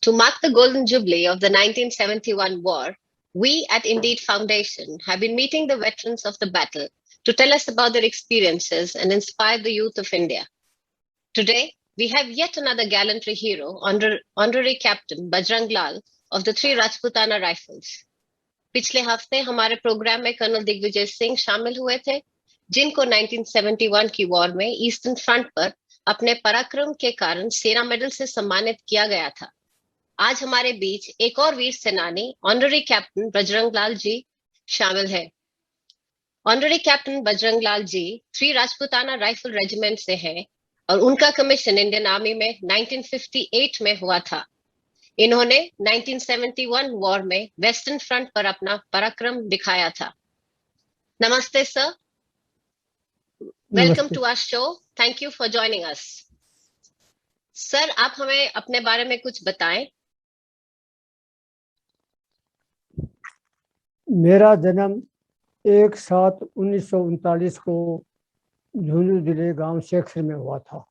To mark the golden jubilee of the 1971 war, we at Indeed Foundation have been meeting the veterans of the battle to tell us about their experiences and inspire the youth of India. Today, we have yet another gallantry hero, Honorary Captain Bajrang Lal of the 3 Rajputana Rifles. पिछले हफ्ते हमारे programme में colonel Digvijay Singh शामिल हुए थे, जिनको 1971 की war में ईस्टर्न फ्रंट पर अपने पराक्रम के कारण सेना मेडल से सम्मानित किया गया था। आज हमारे बीच एक और वीर सेनानी ऑनररी कैप्टन बजरंग लाल जी शामिल है। Honorary captain Bajrang Lal ji 3 Rajputana rifle regiment से हैं और उनका कमीशन इंडियन आर्मी में 1958 में हुआ था। इन्होंने 1971 वॉर में वेस्टर्न फ्रंट पर अपना पराक्रम दिखाया था। नमस्ते sir, welcome to our show. Thank you for joining us. Sir, आप हमें अपने बारे में कुछ बताएं। मेरा जन्म 1/7/1939 को झुंझुनू जिले गांव शेखर में हुआ था।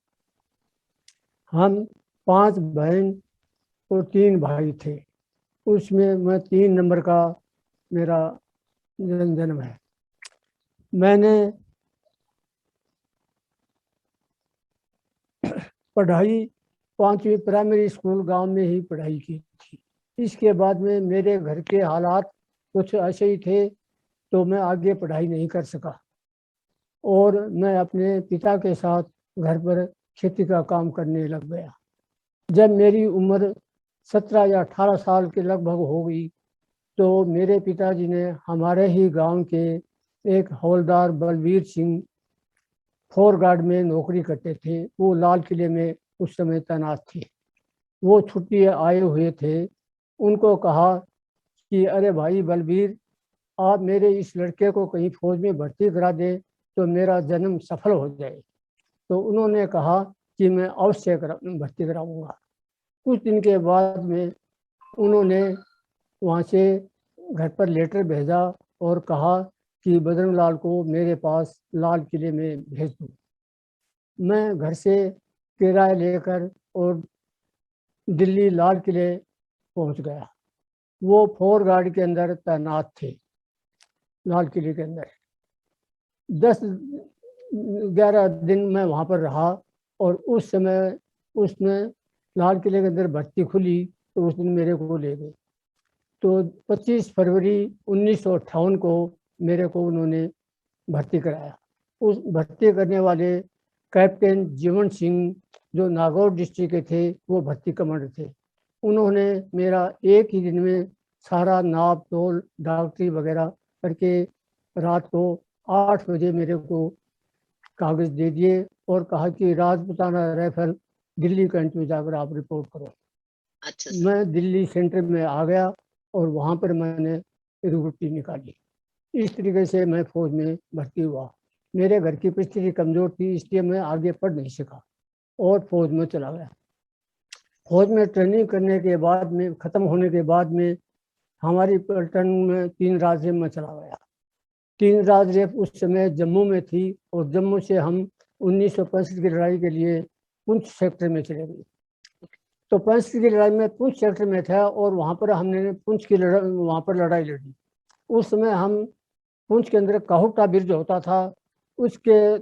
हम 5 बहन और 3 भाई थे। उसमें मैं 3 नंबर का मेरा जन्म है। मैंने पढ़ाई 5वीं प्राइमरी स्कूल गांव में ही पढ़ाई की थी। इसके बाद में मेरे घर के हालात कुछ ऐसे ही थे तो मैं आगे पढ़ाई नहीं कर सका और मैं अपने पिता के साथ घर पर खेती का काम करने लग गया। जब मेरी उम्र 17 या 18 साल के लगभग हो गई तो मेरे पिताजी ने हमारे ही गांव के एक हवलदार बलवीर सिंह फोर गार्ड में नौकरी करते थे। वो लाल किले में उस समय तैनात थे। वो छुट्टी आए हुए थे। उनको कहा कि अरे भाई बलवीर, आप मेरे इस लड़के को कहीं फौज में भर्ती करा दे तो मेरा जन्म सफल हो जाए। तो उन्होंने कहा कि मैं अवश्य भर्ती कराऊंगा। कुछ दिन के बाद में उन्होंने वहाँ से घर पर लेटर भेजा और कहा कि बजरंग लाल को मेरे पास लाल किले में भेज दो। मैं घर से किराया लेकर और दिल्ली लाल किले पहुँच गया। वो फोर गार्ड के अंदर तैनात थे। लाल किले के अंदर 10-11 दिन मैं वहाँ पर रहा और उस समय उसमें लाल किले के अंदर भर्ती खुली तो उस दिन मेरे को ले गए। तो 25 फरवरी 1958 को मेरे को उन्होंने भर्ती कराया। उस भर्ती करने वाले कैप्टन जीवन सिंह जो नागौर डिस्ट्रिक्ट के थे, वो भर्ती कमांडर थे। उन्होंने मेरा एक ही दिन में सारा नाप तोल डॉक्टरी वगैरह करके रात को 8 बजे मेरे को कागज दे दिए और कहा कि राजपूताना राइफल दिल्ली कैंट में जाकर आप रिपोर्ट करो। अच्छा। मैं दिल्ली सेंटर में आ गया और वहाँ पर मैंने रिक्रूटी निकाली। इस तरीके से मैं फौज में भर्ती हुआ। मेरे घर की परिस्थिति कमज़ोर थी, इसलिए मैं आगे पढ़ नहीं सका और फौज में चला गया। फौज में ट्रेनिंग करने के बाद में ख़त्म होने के बाद में हमारी पलटन में 3 राज्य में चला गया। 3 राज्य उस समय जम्मू में थी और जम्मू से हम 1965 की लड़ाई के लिए पुंछ सेक्टर में चले गए। तो 65 की लड़ाई में पुंछ सेक्टर में था और वहाँ पर हमने पुंछ की वहाँ पर लड़ाई लड़ी। उस समय हम पुंछ के अंदर काहुटा ब्रिज होता था, उसके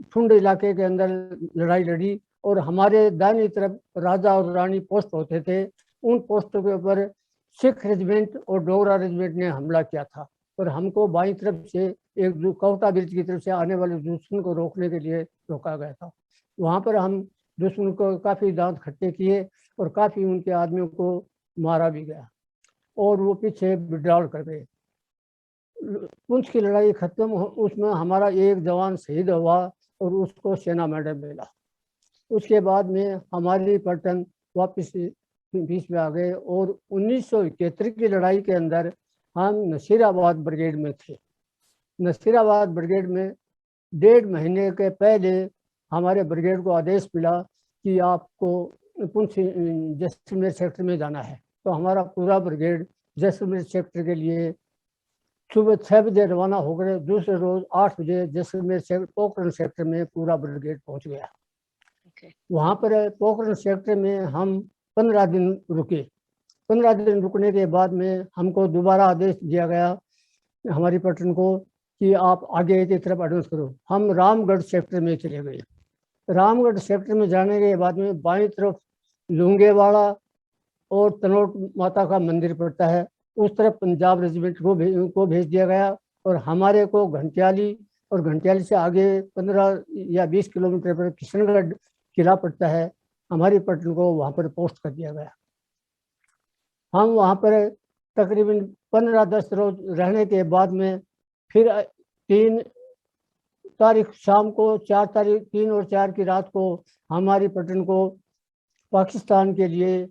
ठुंड इलाके के अंदर लड़ाई लड़ी और हमारे दाहिनी तरफ राजा और रानी पोस्ट होते थे। उन पोस्टों के ऊपर सिख रेजिमेंट और डोगरा रेजिमेंट ने हमला किया था और हमको बाईं तरफ से एक काहुटा ब्रिज की तरफ से आने वाले दुश्मन को रोकने के लिए रोका गया था। वहाँ पर हम दुश्मन को काफ़ी दांत खट्टे किए और काफ़ी उनके आदमियों को मारा भी गया और वो पीछे विड्रॉल कर गए। पुंछ की लड़ाई खत्म उसमें हमारा एक जवान शहीद हुआ और उसको सेना मेडल मिला। उसके बाद में हमारी पलटन वापस बीच में आ गए और 1971 की लड़ाई के अंदर हम नसीराबाद ब्रिगेड में थे। नसीराबाद ब्रिगेड में 1.5 महीने के पहले हमारे ब्रिगेड को आदेश मिला कि आपको पुंछ जैसलमेर सेक्टर में जाना है। तो हमारा पूरा ब्रिगेड जैसलमेर सेक्टर के लिए सुबह 6 बजे रवाना हो गए। दूसरे रोज 8 बजे जैसलमेर पोखरण सेक्टर में पूरा ब्रिगेड पहुंच गया। वहाँ पर पोखरण सेक्टर में हम 15 दिन रुके। 15 दिन रुकने के बाद में हमको दोबारा आदेश दिया गया हमारी पलटन को कि आप आगे की तरफ एडवांस करो। हम रामगढ़ सेक्टर में चले गए। रामगढ़ सेक्टर में जाने के बाद में बाईं तरफ लुंगेवाड़ा और तनोट माता का मंदिर पड़ता है, उस तरफ पंजाब रेजिमेंट को भेज दिया गया और हमारे को घंटियाली और घंटियाली से आगे 15 या 20 किलोमीटर पर किशनगढ़ किला पड़ता है, हमारी पलटन को वहाँ पर पोस्ट कर दिया गया। हम वहाँ पर तकरीबन 15-10 रोज रहने के बाद में फिर 3 तारीख शाम को 3 और 4 की रात को हमारी पलटन को पाकिस्तान के लिए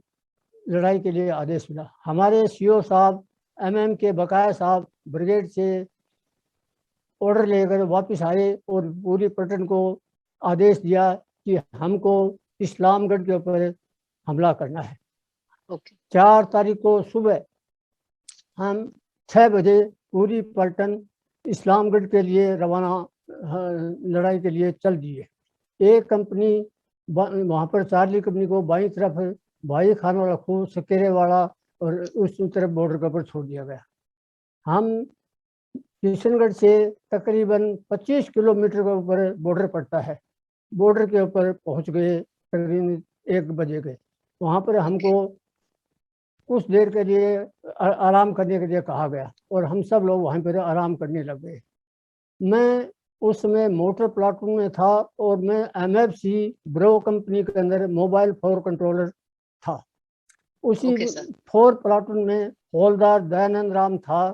लड़ाई के लिए आदेश मिला। हमारे सीओ साहब MM के बकाया साहब ब्रिगेड से ऑर्डर लेकर वापस आए और पूरी पलटन को आदेश दिया कि हमको इस्लामगढ़ के ऊपर हमला करना है। 4 तारीख को सुबह हम 6 बजे पूरी पलटन इस्लामगढ़ के लिए रवाना लड़ाई के लिए चल दिए। एक कंपनी वहाँ पर चार्ली कंपनी को बाईं तरफ भाई खान वाला खूह सकेरे वाला और उस तरफ बॉर्डर के ऊपर छोड़ दिया गया। हम किशनगढ़ से तकरीबन 25 किलोमीटर के ऊपर बॉर्डर पड़ता है, बॉर्डर के ऊपर पहुंच गए। तकरीबन 1 बजे गए। वहाँ पर हमको कुछ देर के लिए आराम करने के लिए कहा गया और हम सब लोग वहाँ पर आराम करने लग गए। मैं उस समय मोटर प्लाटून में था और मैं MFC ब्रो कंपनी के अंदर मोबाइल 4 कंट्रोलर था। उसी 4 प्लाटून में हौलदार दयानंद राम था,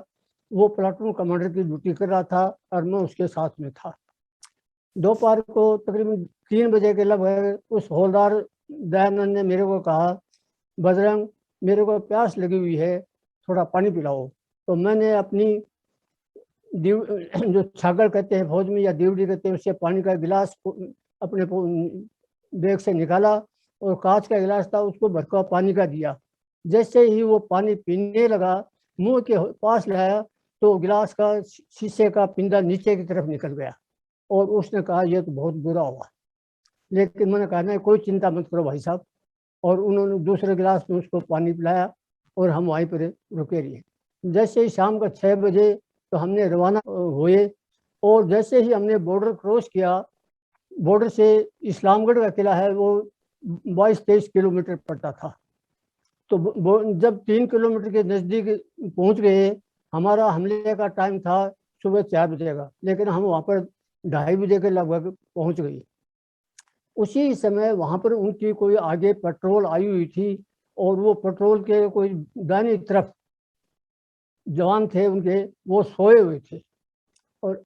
वो प्लाटून कमांडर की ड्यूटी कर रहा था और मैं उसके साथ में था। दोपहर को तकरीबन 3 बजे के लगभग उस हौलदार दयानंद ने मेरे को कहा, बजरंग मेरे को प्यास लगी हुई है, थोड़ा पानी पिलाओ। तो मैंने अपनी जो छागल कहते हैं फौज में या दीवड़ी कहते हैं, उससे पानी का गिलास अपने बैग से निकाला और कांच का गिलास था, उसको भरका पानी का दिया। जैसे ही वो पानी पीने लगा, मुंह के पास लाया तो गिलास का शीशे का पिंडा नीचे की तरफ निकल गया और उसने कहा यह तो बहुत बुरा हुआ। लेकिन मैंने कहा नहीं, कोई चिंता मत करो भाई साहब, और उन्होंने दूसरे गिलास में उसको पानी पिलाया और हम वहीं पर रुके रहे। जैसे ही शाम का 6 बजे तो हमने रवाना हुए और जैसे ही हमने बॉर्डर क्रॉस किया, बॉर्डर से इस्लामगढ़ का किला है वो 22-23 किलोमीटर पड़ता था। तो जब 3 किलोमीटर के नज़दीक पहुंच गए, हमारा हमले का टाइम था सुबह 4 बजे का, लेकिन हम वहाँ पर 2:30 बजे के लगभग पहुंच गए। उसी समय वहाँ पर उनकी कोई आगे पेट्रोल आई हुई थी और वो पेट्रोल के कोई दाहिनी तरफ जवान थे उनके, वो सोए हुए थे और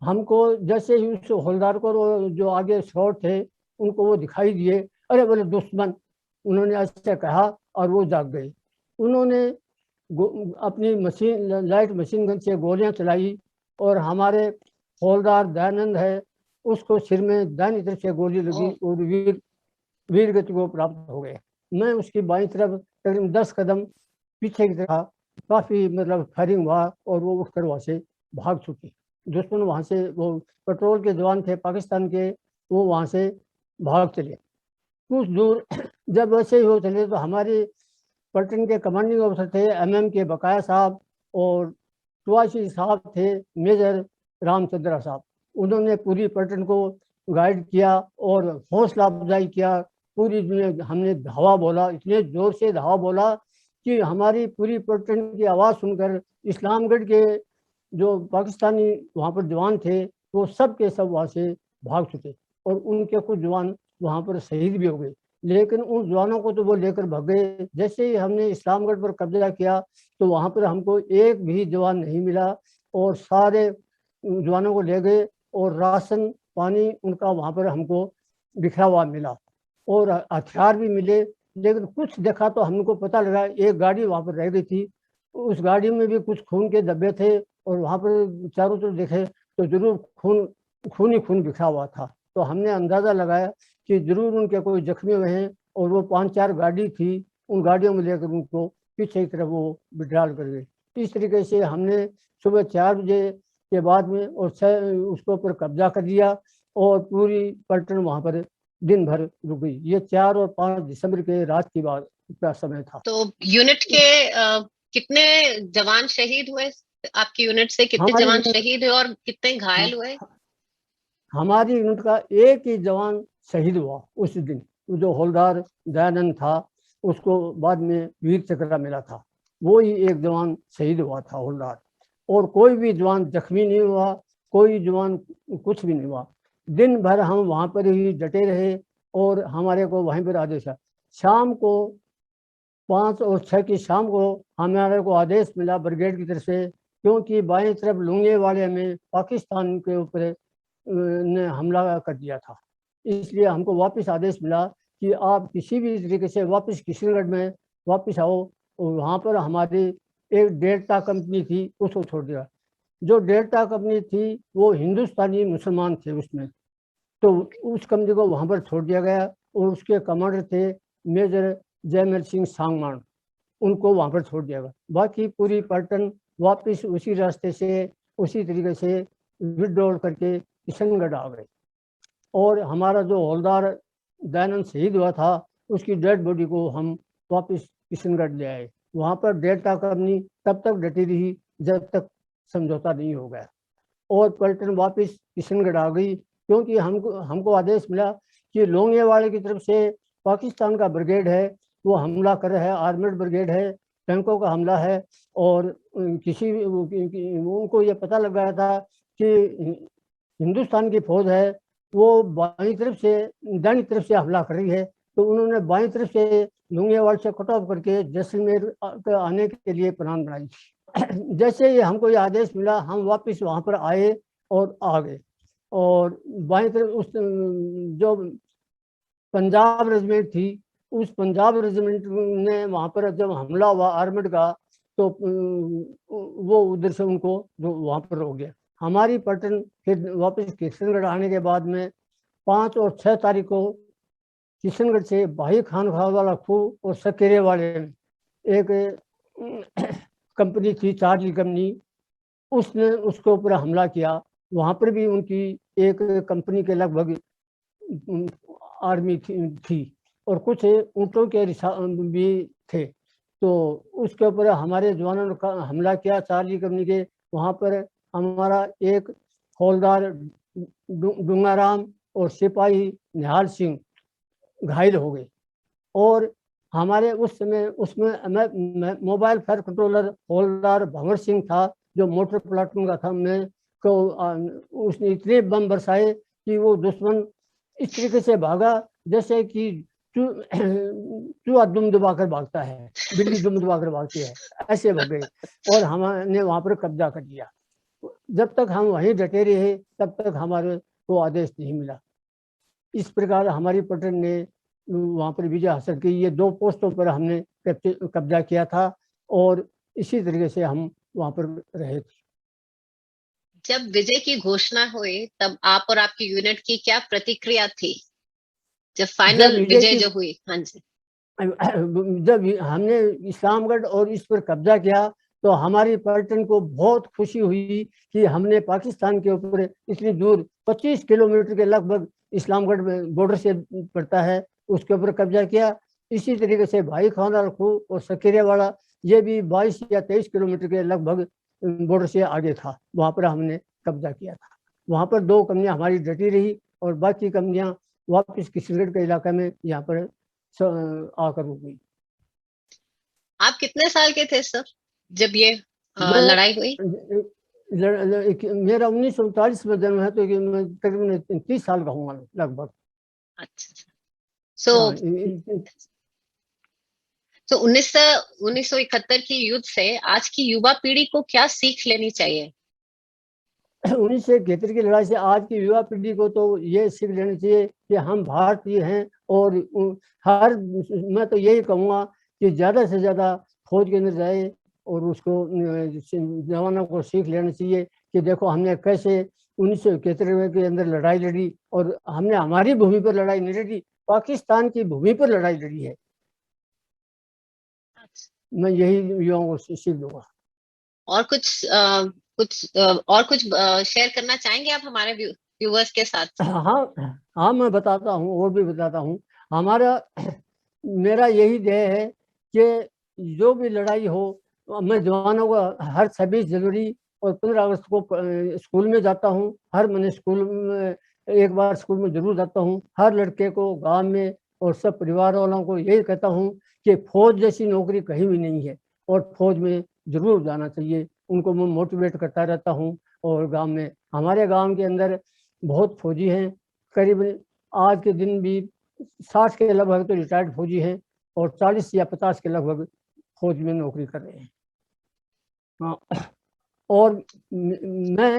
हमको जैसे ही उस हौलदार को जो आगे शॉट थे उनको वो दिखाई दिए, अरे बोले दुश्मन, उन्होंने ऐसे कहा और वो जाग गए। उन्होंने अपनी लाइट मशीन गन से गोलियां चलाई और हमारे हौलदार दयानंद है उसको सिर में दाहिनी तरफ से गोली लगी और वीर गति को प्राप्त हो गए। मैं उसकी बाईं तरफ तकरीबन 10 कदम पीछे की तरफ, काफ़ी मतलब फायरिंग हुआ और वो उठकर वहाँ से भाग चुके। दुश्मन वहाँ से, वो पेट्रोल के जवान थे पाकिस्तान के, वो वहाँ से भाग चले। कुछ दूर जब वैसे ही हो चले तो हमारे पलटन के कमांडिंग ऑफिसर थे MM के बकाया साहब और 84 साहब थे मेजर रामचंद्रा साहब। उन्होंने पूरी पलटन को गाइड किया और हौसला अफजाई किया। पूरी हमने धावा बोला, इतने जोर से धावा बोला कि हमारी पूरी पलटन की आवाज़ सुनकर इस्लामगढ़ के जो पाकिस्तानी वहाँ पर जवान थे वो सब के सब वहाँ से भाग चुके और उनके कुछ जवान वहाँ पर शहीद भी हो गए। लेकिन उन जवानों को तो वो लेकर भाग गए। जैसे ही हमने इस्लामगढ़ पर कब्जा किया तो वहाँ पर हमको एक भी जवान नहीं मिला और सारे जवानों को ले गए और राशन पानी उनका वहाँ पर हमको बिखरा हुआ मिला और हथियार भी मिले। लेकिन कुछ देखा तो हमको पता लगा एक गाड़ी वहाँ पर रह गई थी, उस गाड़ी में भी कुछ खून के धब्बे थे और वहाँ पर चारों तरफ देखे तो जरूर खून ही खून बिखरा हुआ था। तो हमने अंदाज़ा लगाया कि जरूर उनके कोई जख्मी हुए हैं और वो 5-4 गाड़ी थी, उन गाड़ियों में लेकर उनको पीछे की तरफ वो विड्रॉल कर गए। इस तरीके से हमने सुबह 4 बजे के बाद में और उसके ऊपर कब्जा कर लिया और पूरी पलटन वहाँ पर दिन भर रुक गई। ये 4 और 5 दिसंबर के रात की बात का समय था। तो यूनिट के कितने जवान शहीद हुए? आपकी यूनिट से कितने हमारी जवान यूनिट शहीद हुए और कितने घायल हुए? हमारी यूनिट का एक ही जवान शहीद हुआ उस दिन। जो हवलदार दयानंद था, उसको बाद में वीर चक्र मिला था, वो ही एक जवान शहीद हुआ था हवलदार। और कोई भी जवान जख्मी नहीं हुआ, कोई जवान कुछ भी नहीं हुआ। दिन भर हम वहाँ पर ही डटे रहे और हमारे को वहीं पर आदेश है। शाम को 5 और 6 की शाम को हमारे को आदेश मिला ब्रिगेड की तरफ से, क्योंकि बाएं तरफ लुंगेवाड़े में पाकिस्तान के ऊपर ने हमला कर दिया था। इसलिए हमको वापस आदेश मिला कि आप किसी भी तरीके से वापस किशनगढ़ में वापस आओ। और वहाँ पर हमारी एक डेल्टा कंपनी थी, उसको छोड़ दिया। जो डेल्टा कंपनी थी वो हिंदुस्तानी मुसलमान थे उसमें, तो उस कंपनी को वहाँ पर छोड़ दिया गया। और उसके कमांडर थे मेजर जयमल सिंह सांगमान, उनको वहाँ पर छोड़ दिया गया। बाकी पूरी पलटन वापस उसी रास्ते से उसी तरीके से विड्रॉल करके किशनगढ़ आ गए। और हमारा जो हवलदार दयानंद शहीद हुआ था, उसकी डेड बॉडी को हम वापस किशनगढ़ ले आए। वहाँ पर डेल्टा कंपनी तब तक डटी रही जब तक समझौता नहीं हो गया। और पलटन वापस किशनगढ़ आ गई, क्योंकि हमको आदेश मिला कि लोंगेवाड़े की तरफ से पाकिस्तान का ब्रिगेड है, वो हमला कर रहा है, आर्मेड ब्रिगेड है, टैंकों का हमला है। और उनको ये पता लग गया था कि हिंदुस्तान की फौज है, वो बाईं तरफ से दाईं तरफ से हमला कर रही है। तो उन्होंने बाईं तरफ से लुंगेवाड़ से कट ऑफ करके जैसलमेर आने के लिए प्लान बनाई। जैसे ही हमको ये आदेश मिला, हम वापस वहाँ पर आए और आ गए। और बाईं तरफ उस जो पंजाब रेजिमेंट थी, उस पंजाब रेजिमेंट ने वहाँ पर जब हमला हुआ आर्मेड का, तो वो उधर से उनको वहाँ पर हो गया। हमारी पलटन फिर वापस किशनगढ़ आने के बाद में 5 और 6 तारीख को किशनगढ़ से भाई खान वाला खूह और सकेरे वाले एक कंपनी थी, चार्ली कंपनी, उसने उसके ऊपर हमला किया। वहाँ पर भी उनकी एक कंपनी के लगभग आर्मी थी और कुछ ऊँटों के भी थे। तो उसके ऊपर हमारे जवानों ने हमला किया चार्ली कंपनी के। वहाँ पर हमारा एक हवलदार डूंगाराम और सिपाही निहाल सिंह घायल हो गए। और हमारे उस समय उसमें मोबाइल फायर कंट्रोलर हवलदार भंवर सिंह था, जो मोटर प्लाटून का था। मैं को उसने इतने बम बरसाए कि वो दुश्मन इस तरीके से भागा जैसे कि चूहा दुम दबाकर भागता है, बिल्ली दुम दबाकर भागती है, ऐसे भाग गए। और हमने वहाँ पर कब्जा कर लिया। जब तक हम वहीं डटे रहे तब तक हमारे को आदेश नहीं मिला। इस प्रकार हमारी पलटन ने वहाँ पर विजय हासिल की। ये 2 पोस्टों पर हमने कब्जा किया था और इसी तरीके से हम वहाँ पर रहे थे। जब विजय की घोषणा हुई तब आप और आपकी यूनिट की क्या प्रतिक्रिया थी, जब फाइनल विजय जो हुई? हाँ जी। जब हमने इस्लामगढ़ और इस पर कब्जा किया तो हमारी पलटन को बहुत खुशी हुई कि हमने पाकिस्तान के ऊपर इतनी दूर 25 किलोमीटर के लगभग इस्लामगढ़ में बॉर्डर से पड़ता है, उसके ऊपर कब्जा किया। इसी तरीके से भाई खाना खूह और सकेरेवाड़ा, ये भी 22 या 23 किलोमीटर के लगभग बॉर्डर से आगे था, वहाँ पर हमने कब्जा किया था। वहाँ पर 2 कंपनियाँ हमारी डटी रही और बाकी कंपनियाँ वापस किशनगढ़ के इलाके में यहाँ पर आकर रुक गई। आप कितने साल के थे सर जब ये लड़ाई हुई? मेरा 1939 में जन्म है, तो मैं तकरीबन 30 साल का हूँ लगभग। अच्छा। सो तो 1971 की युद्ध से आज की युवा पीढ़ी को क्या सीख लेनी चाहिए? 1971 की लड़ाई से आज की युवा पीढ़ी को तो ये सीख लेनी चाहिए कि हम भारतीय हैं। और मैं तो यही कहूँगा कि ज़्यादा से ज़्यादा फौज के अंदर जाए और उसको जवानों को सीख लेना चाहिए कि देखो हमने कैसे 1971 के अंदर लड़ाई लड़ी और हमने हमारी भूमि पर लड़ाई नहीं लड़ी, पाकिस्तान की भूमि पर लड़ाई लड़ी है। मैं यही युवाओं को सीख दूंगा। और कुछ शेयर करना चाहेंगे आप हमारे व्यूअर्स के साथ। हाँ हाँ, मैं बताता हूँ और भी बताता हूँ। मेरा यही ध्येय है कि जो भी लड़ाई हो, मैं जवानों का हर 26 जनवरी और 15 अगस्त को स्कूल में जाता हूँ। हर महीने स्कूल में एक बार स्कूल में जरूर जाता हूँ। हर लड़के को गांव में और सब परिवार वालों को यही कहता हूँ कि फौज जैसी नौकरी कहीं भी नहीं है और फौज में जरूर जाना चाहिए। उनको मैं मोटिवेट करता रहता हूँ। और गांव में, हमारे गांव के अंदर बहुत फौजी हैं। करीब आज के दिन भी 60 के लगभग तो रिटायर्ड फौजी हैं और 40 या 50 के लगभग फौज में नौकरी कर रहे हैं। हाँ, और मैं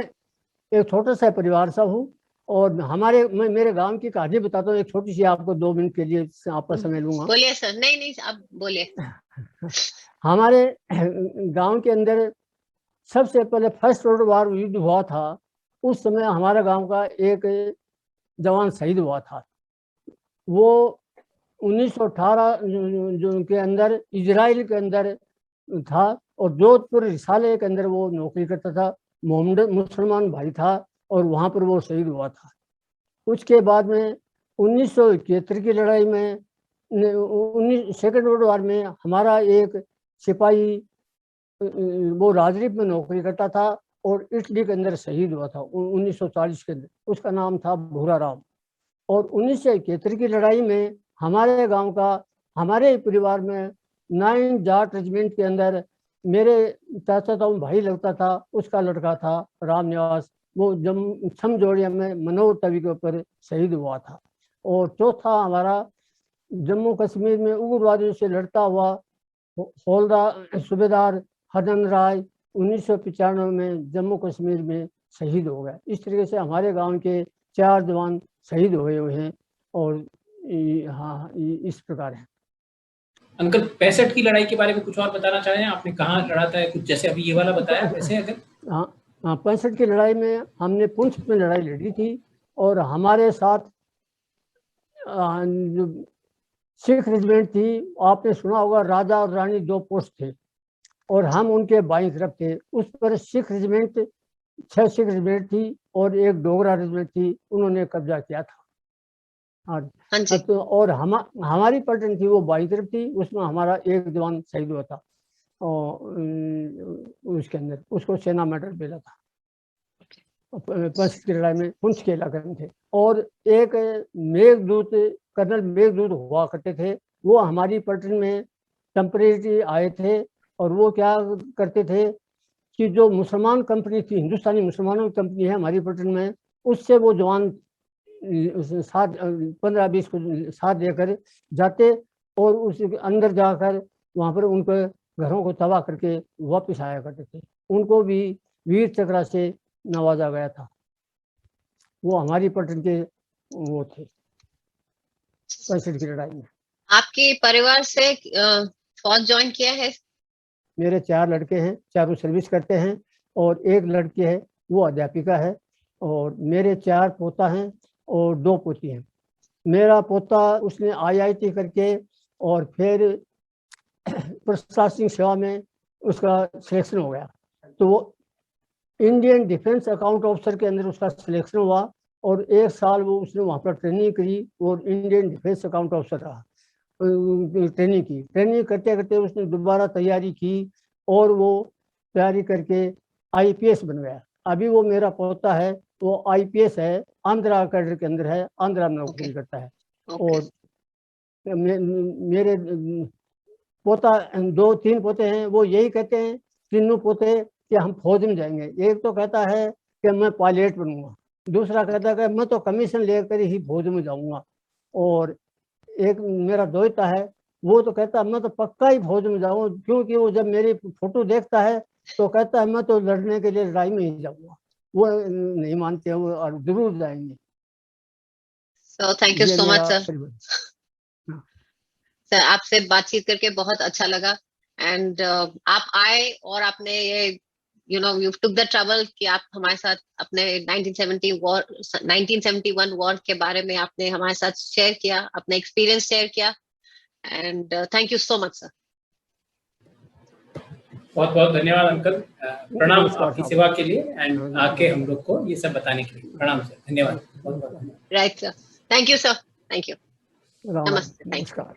एक छोटा सा परिवार सा हूँ। और मैं मेरे गांव की कहानी बताता हूँ, एक छोटी सी, आपको 2 मिनट के लिए आपका समय लूंगा। बोलिए सर। नहीं नहीं, आप बोलिए। हमारे गांव के अंदर सबसे पहले फर्स्ट वर्ल्ड वार युद्ध हुआ था। उस समय हमारे गांव का एक जवान शहीद हुआ था। वो 1918 जो के अंदर इजराइल के अंदर था और जोधपुर रिसाले के अंदर वो नौकरी करता था। मोहम्मद मुसलमान भाई था और वहां पर वो शहीद हुआ था। उसके बाद में 1971 की लड़ाई में, सेकेंड वर्ल्ड वार में, हमारा एक सिपाही वो राजरीप में नौकरी करता था और इटली के अंदर शहीद हुआ था 1940 के अंदर। उसका नाम था भूरा राम। और 1971 की लड़ाई में हमारे गांव का, हमारे परिवार में 9 जाट रेजिमेंट के अंदर मेरे चाचा ताऊ भाई लगता था, उसका लड़का था राम निवास। वो समझौड़िया में मनोर तवी के ऊपर शहीद हुआ था। और चौथा हमारा जम्मू कश्मीर में उग्रवादियों से लड़ता हुआ हौलदार सूबेदार हरनंद राय 1995 में जम्मू कश्मीर में शहीद हो गया। इस तरीके से हमारे गांव के 4 जवान शहीद हुए हैं। और हाँ, इस प्रकार है। अंकल 65 की लड़ाई के बारे में कुछ और बताना चाहें? आपने कहाँ लड़ा था? कुछ जैसे अभी ये वाला बताया, वैसे अगर? हाँ, 65 की लड़ाई में हमने पुंछ में लड़ाई लड़ी थी और हमारे साथ जो सिख रेजिमेंट थी, आपने सुना होगा, राजा और रानी 2 पोस्ट थे और हम उनके बाईं तरफ थे। उस पर सिख रेजिमेंट 6 सिख रेजिमेंट थी और एक डोगरा रेजिमेंट थी, उन्होंने कब्जा किया था। हाँ जी। तो और हमारी पलटन थी वो बाईं तरफ थी, उसमें हमारा एक जवान शहीद हुआ था और उसके अंदर उसको सेना मेडल मिला था। 65 की लड़ाई में पुंछ के इलाके में थे। और एक मेघदूत, कर्नल मेघदूत हुआ करते थे, वो हमारी पलटन में टेम्परेरी आए थे। और वो क्या करते थे कि जो मुसलमान कंपनी थी, हिंदुस्तानी मुसलमानों की कंपनी है हमारी पलटन में, उससे वो जवान साथ 15-20 को साथ लेकर जाते और उस अंदर जाकर वहाँ पर उनके घरों को तबाह करके वापस आया करते थे। उनको भी वीर चक्र से नवाजा गया था। वो हमारी पलटन के वो थे 65 की लड़ाई में। आपके परिवार से फौज ज्वाइन किया है? मेरे 4 लड़के हैं, चारों सर्विस करते हैं और एक लड़की है वो अध्यापिका है। और मेरे 4 पोता हैं और 2 पोती हैं। मेरा पोता, उसने IIT करके और फिर प्रशासनिक सेवा में उसका सिलेक्शन हो गया, तो वो इंडियन डिफेंस अकाउंट ऑफिसर के अंदर उसका सिलेक्शन हुआ और 1 साल वो उसने वहाँ पर ट्रेनिंग करी और इंडियन डिफेंस अकाउंट ऑफिसर रहा। ट्रेनिंग करते करते उसने दोबारा तैयारी की और वो तैयारी करके IPS बन गया। अभी वो मेरा पोता है, वो IPS है, आंध्रा कैडर के अंदर है, आंध्रा में नौकरी करता है। और मेरे पोता 2-3 पोते हैं, वो यही कहते हैं तीनों पोते कि हम फौज में जाएंगे। एक तो कहता है कि मैं पायलट बनूंगा, दूसरा कहता है कि मैं तो कमीशन लेकर ही फौज में जाऊंगा, और एक मेरा दोता है वो तो कहता है मैं तो पक्का ही फौज में जाऊंगा, क्योंकि वो जब मेरी फोटो देखता है तो कहता है मैं तो लड़ने के लिए लड़ाई में ही जाऊंगा। वो नहीं मानते हैं, वो और जरूर जाएंगे। So thank you so much sir. Sir, आपसे बातचीत करके बहुत अच्छा लगा। एंड आप आए और आपने ये you took the trouble कि आप हमारे साथ अपने 1971 वॉर के बारे में आपने हमारे साथ शेयर किया, अपना एक्सपीरियंस शेयर किया। And thank you so much sir. बहुत बहुत धन्यवाद अंकल, प्रणाम नमस्कार आपकी साहब। सेवा के लिए एंड आके हम लोग को ये सब बताने के लिए। प्रणाम सर, धन्यवाद, बहुत बहुत धन्यवाद। Right, sir. Thank you, sir. Thank you. Ram Ram, Namaste. Thank you. नमस्कार।